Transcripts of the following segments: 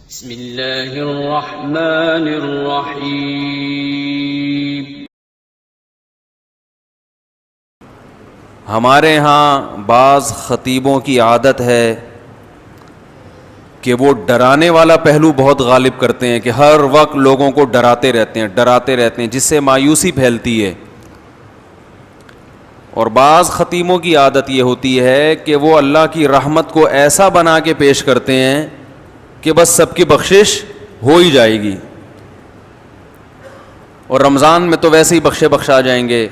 بسم اللہ الرحمن الرحیم۔ ہمارے ہاں بعض خطیبوں کی عادت ہے کہ وہ ڈرانے والا پہلو بہت غالب کرتے ہیں کہ ہر وقت لوگوں کو ڈراتے رہتے ہیں جس سے مایوسی پھیلتی ہے۔ اور بعض خطیبوں کی عادت یہ ہوتی ہے کہ وہ اللہ کی رحمت کو ایسا بنا کے پیش کرتے ہیں کہ بس سب کی بخشش ہو ہی جائے گی، اور رمضان میں تو ویسے ہی بخشا جائیں گے،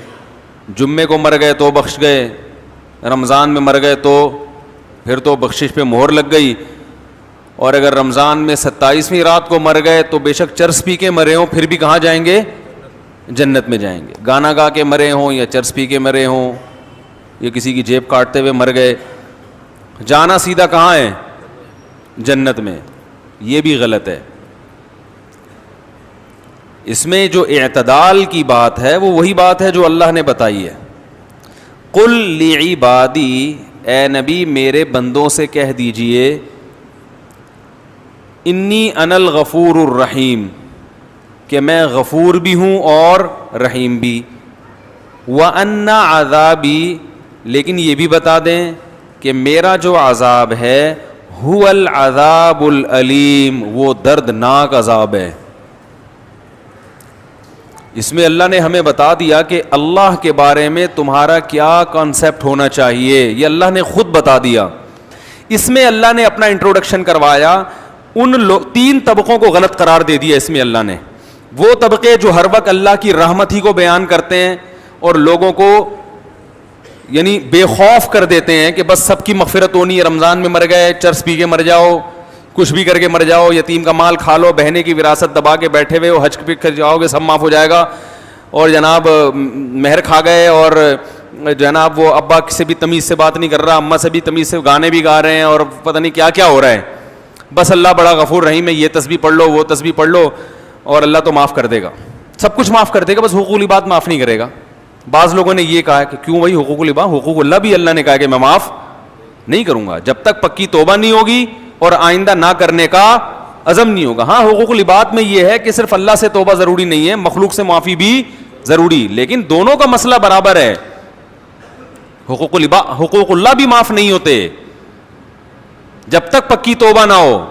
جمعے کو مر گئے تو بخش گئے، رمضان میں مر گئے تو پھر تو بخشش پہ مہر لگ گئی، اور اگر رمضان میں 27ویں رات کو مر گئے تو بے شک چرس پی کے مرے ہوں پھر بھی کہاں جائیں گے؟ جنت میں جائیں گے۔ گانا گا کے مرے ہوں یا چرس پی کے مرے ہوں یا کسی کی جیب کاٹتے ہوئے مر گئے، جانا سیدھا کہاں ہے؟ جنت میں۔ یہ بھی غلط ہے۔ اس میں جو اعتدال کی بات ہے وہ وہی بات ہے جو اللہ نے بتائی ہے۔ قل لعبادی، اے نبی میرے بندوں سے کہہ دیجئے، انی انا الغفور الرحیم، کہ میں غفور بھی ہوں اور رحیم بھی، وَأَنَّ عَذَابِي، لیکن یہ بھی بتا دیں کہ میرا جو عذاب ہے هو العذاب العلیم، وہ دردناک عذاب ہے۔ اس میں اللہ نے ہمیں بتا دیا کہ اللہ کے بارے میں تمہارا کیا کانسیپٹ ہونا چاہیے، یہ اللہ نے خود بتا دیا۔ اس میں اللہ نے اپنا انٹروڈکشن کروایا، ان تین طبقوں کو غلط قرار دے دیا اس میں اللہ نے۔ وہ طبقے جو ہر وقت اللہ کی رحمت ہی کو بیان کرتے ہیں اور لوگوں کو یعنی بے خوف کر دیتے ہیں کہ بس سب کی مغفرت ہونی ہے، رمضان میں مر گئے چرس پی کے مر جاؤ، کچھ بھی کر کے مر جاؤ، یتیم کا مال کھا لو، بہنے کی وراثت دبا کے بیٹھے ہوئے ہو، حج پہ کر جاؤ گے سب معاف ہو جائے گا، اور جناب مہر کھا گئے، اور جناب وہ ابا سے بھی تمیز سے بات نہیں کر رہا، اماں سے بھی تمیز سے گانے بھی گا رہے ہیں، اور پتہ نہیں کیا کیا ہو رہا ہے۔ بس اللہ بڑا غفور رحیم ہے، یہ تسبیح پڑھ لو وہ تسبیح پڑھ لو اور اللہ تو معاف کر دے گا، سب کچھ معاف کر دے گا، بس حقوق العباد معاف نہیں کرے گا۔ بعض لوگوں نے یہ کہا کہ کیوں بھائی حقوق العباد، حقوق اللہ بھی اللہ نے کہا کہ میں معاف نہیں کروں گا جب تک پکی توبہ نہیں ہوگی اور آئندہ نہ کرنے کا عزم نہیں ہوگا۔ ہاں حقوق العباد میں یہ ہے کہ صرف اللہ سے توبہ ضروری نہیں ہے، مخلوق سے معافی بھی ضروری، لیکن دونوں کا مسئلہ برابر ہے۔ حقوق اللہ بھی معاف نہیں ہوتے جب تک پکی توبہ نہ ہو۔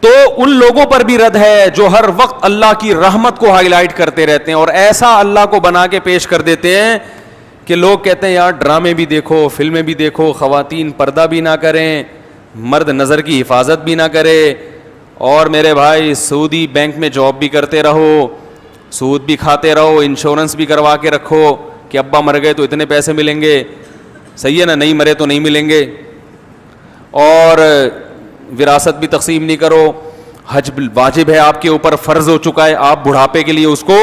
تو ان لوگوں پر بھی رد ہے جو ہر وقت اللہ کی رحمت کو ہائی لائٹ کرتے رہتے ہیں اور ایسا اللہ کو بنا کے پیش کر دیتے ہیں کہ لوگ کہتے ہیں یار ڈرامے بھی دیکھو، فلمیں بھی دیکھو، خواتین پردہ بھی نہ کریں، مرد نظر کی حفاظت بھی نہ کرے، اور میرے بھائی سعودی بینک میں جاب بھی کرتے رہو، سود بھی کھاتے رہو، انشورنس بھی کروا کے رکھو کہ ابا مر گئے تو اتنے پیسے ملیں گے، صحیح ہے نا، نہیں مرے تو نہیں ملیں گے، اور وراثت بھی تقسیم نہیں کرو، حج واجب ہے آپ کے اوپر، فرض ہو چکا ہے، آپ بڑھاپے کے لیے اس کو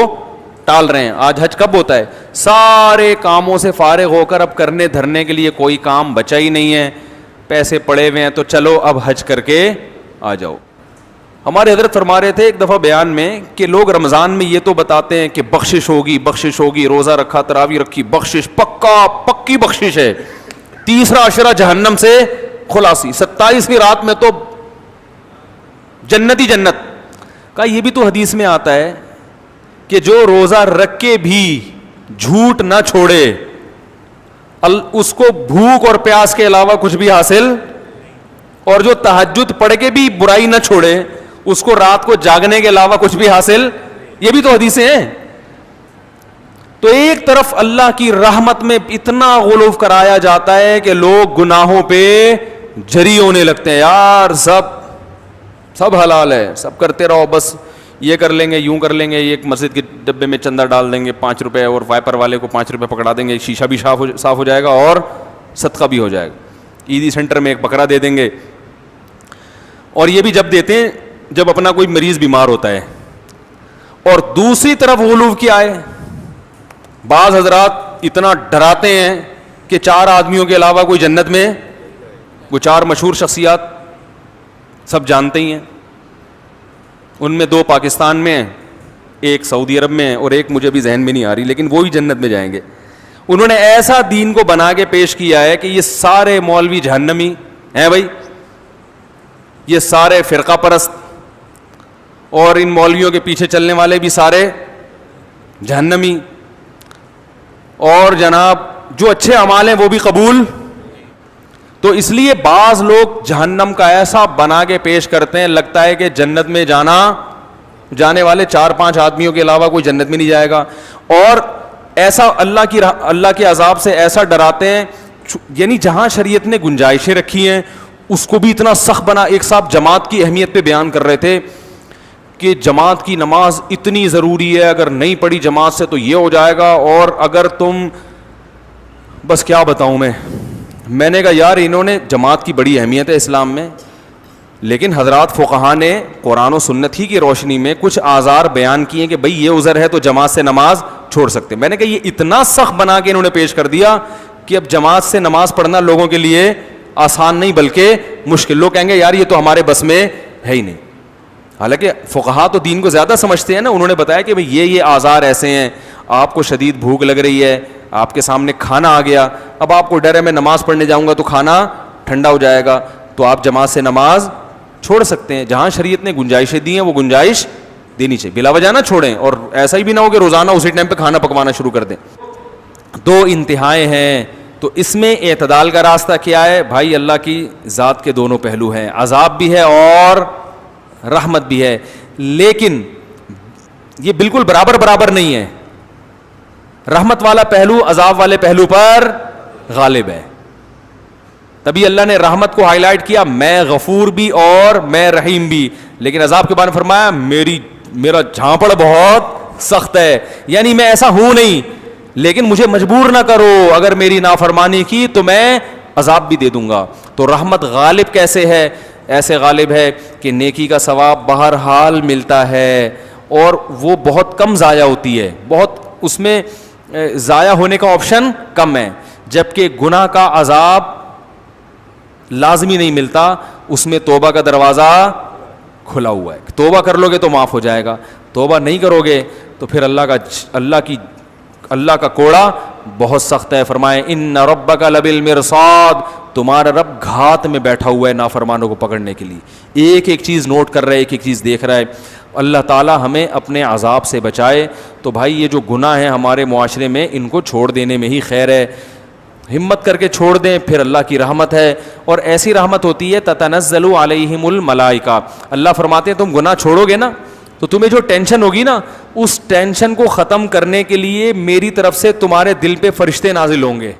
ٹال رہے ہیں۔ آج حج کب ہوتا ہے؟ سارے کاموں سے فارغ ہو کر اب کرنے دھرنے کے لیے کوئی کام بچا ہی نہیں ہے، پیسے پڑے ہوئے ہیں تو چلو اب حج کر کے آ جاؤ۔ ہمارے حضرت فرما رہے تھے ایک دفعہ بیان میں کہ لوگ رمضان میں یہ تو بتاتے ہیں کہ بخشش ہوگی، روزہ رکھا، تراویح رکھی، بخشش پکی بخشش ہے، تیسرا عشرہ جہنم سے خلاصی، 27ویں رات میں تو جنت ہی جنت کا۔ یہ بھی تو حدیث میں آتا ہے کہ جو روزہ رکھ کے بھی جھوٹ نہ چھوڑے اس کو بھوک اور پیاس کے علاوہ کچھ بھی حاصل، اور جو تہجد پڑھ کے بھی برائی نہ چھوڑے اس کو رات کو جاگنے کے علاوہ کچھ بھی حاصل، یہ بھی تو حدیثیں ہیں۔ تو ایک طرف اللہ کی رحمت میں اتنا غلو کرایا جاتا ہے کہ لوگ گناہوں پہ جری ہونے لگتے ہیں، یار سب حلال ہے، سب کرتے رہو، بس یہ کر لیں گے، یوں کر لیں گے، ایک مسجد کے ڈبے میں چندہ ڈال دیں گے 5 روپے، اور وائپر والے کو 5 روپے پکڑا دیں گے، شیشہ بھی صاف ہو جائے گا اور صدقہ بھی ہو جائے گا، عیدی سینٹر میں ایک بکرا دے دیں گے، اور یہ بھی جب دیتے ہیں جب اپنا کوئی مریض بیمار ہوتا ہے۔ اور دوسری طرف غلو کیا ہے، بعض حضرات اتنا ڈراتے ہیں کہ 4 آدمیوں کے علاوہ کوئی جنت میں، وہ 4 مشہور شخصیات سب جانتے ہی ہیں، ان میں 2 پاکستان میں، ایک سعودی عرب میں، اور ایک مجھے بھی ذہن میں نہیں آ رہی، لیکن وہ بھی جنت میں جائیں گے۔ انہوں نے ایسا دین کو بنا کے پیش کیا ہے کہ یہ سارے مولوی جہنمی ہیں بھائی، یہ سارے فرقہ پرست اور ان مولویوں کے پیچھے چلنے والے بھی سارے جہنمی, اور جناب جو اچھے اعمال ہیں وہ بھی قبول. تو اس لیے بعض لوگ جہنم کا ایسا بنا کے پیش کرتے ہیں, لگتا ہے کہ جنت میں جانے والے 4-5 آدمیوں کے علاوہ کوئی جنت میں نہیں جائے گا, اور ایسا اللہ کے عذاب سے ایسا ڈراتے ہیں. یعنی جہاں شریعت نے گنجائشیں رکھی ہیں اس کو بھی اتنا سخت بنا. ایک صاحب جماعت کی اہمیت پہ بیان کر رہے تھے کہ جماعت کی نماز اتنی ضروری ہے, اگر نہیں پڑھی جماعت سے تو یہ ہو جائے گا, اور اگر تم, بس کیا بتاؤں میں نے کہا یار انہوں نے, جماعت کی بڑی اہمیت ہے اسلام میں, لیکن حضرات فقہا نے قرآن و سنت ہی کی روشنی میں کچھ آزار بیان کیے کہ بھئی یہ عذر ہے تو جماعت سے نماز چھوڑ سکتے. میں نے کہا یہ اتنا سخت بنا کے انہوں نے پیش کر دیا کہ اب جماعت سے نماز پڑھنا لوگوں کے لیے آسان نہیں بلکہ مشکل. لوگ کہیں گے یار یہ تو ہمارے بس میں ہے ہی نہیں. حالانکہ فقہا تو دین کو زیادہ سمجھتے ہیں نا. انہوں نے بتایا کہ بھئی یہ آزار ایسے ہیں, آپ کو شدید بھوک لگ رہی ہے, آپ کے سامنے کھانا آ گیا, اب آپ کو ڈر ہے میں نماز پڑھنے جاؤں گا تو کھانا ٹھنڈا ہو جائے گا, تو آپ جماعت سے نماز چھوڑ سکتے ہیں. جہاں شریعت نے گنجائشیں دی ہیں وہ گنجائش دینی چاہیے, بلا وجہ نہ چھوڑیں, اور ایسا ہی بھی نہ ہو کہ روزانہ اسی ٹائم پہ کھانا پکوانا شروع کر دیں. 2 انتہائیں ہیں, تو اس میں اعتدال کا راستہ کیا ہے بھائی؟ اللہ کی ذات کے دونوں پہلو ہیں, عذاب بھی ہے اور رحمت بھی ہے, لیکن یہ بالکل برابر نہیں ہے. رحمت والا پہلو عذاب والے پہلو پر غالب ہے. تبھی اللہ نے رحمت کو ہائی لائٹ کیا, میں غفور بھی اور میں رحیم بھی, لیکن عذاب کے بارے میں فرمایا میرا جھانپڑ بہت سخت ہے. یعنی میں ایسا ہوں نہیں, لیکن مجھے مجبور نہ کرو, اگر میری نافرمانی کی تو میں عذاب بھی دے دوں گا. تو رحمت غالب کیسے ہے؟ ایسے غالب ہے کہ نیکی کا ثواب بہرحال ملتا ہے, اور وہ بہت کم ضائع ہوتی ہے, بہت اس میں ضائع ہونے کا آپشن کم ہے. جبکہ گناہ کا عذاب لازمی نہیں ملتا, اس میں توبہ کا دروازہ کھلا ہوا ہے. توبہ کر لو گے تو معاف ہو جائے گا, توبہ نہیں کرو گے تو پھر اللہ کا کوڑا بہت سخت ہے. فرمائے ان ربک لبالمرصاد, تمہارا رب گھات میں بیٹھا ہوا ہے نافرمانوں کو پکڑنے کے لیے. ایک ایک چیز نوٹ کر رہا ہے, ایک ایک چیز دیکھ رہا ہے. اللہ تعالی ہمیں اپنے عذاب سے بچائے. تو بھائی یہ جو گناہ ہیں ہمارے معاشرے میں, ان کو چھوڑ دینے میں ہی خیر ہے. ہمت کر کے چھوڑ دیں, پھر اللہ کی رحمت ہے, اور ایسی رحمت ہوتی ہے تتنزل علیہم الملائکہ. اللہ فرماتے ہیں تم گناہ چھوڑو گے نا تو تمہیں جو ٹینشن ہوگی نا, اس ٹینشن کو ختم کرنے کے لیے میری طرف سے تمہارے دل پہ فرشتے نازل ہوں گے.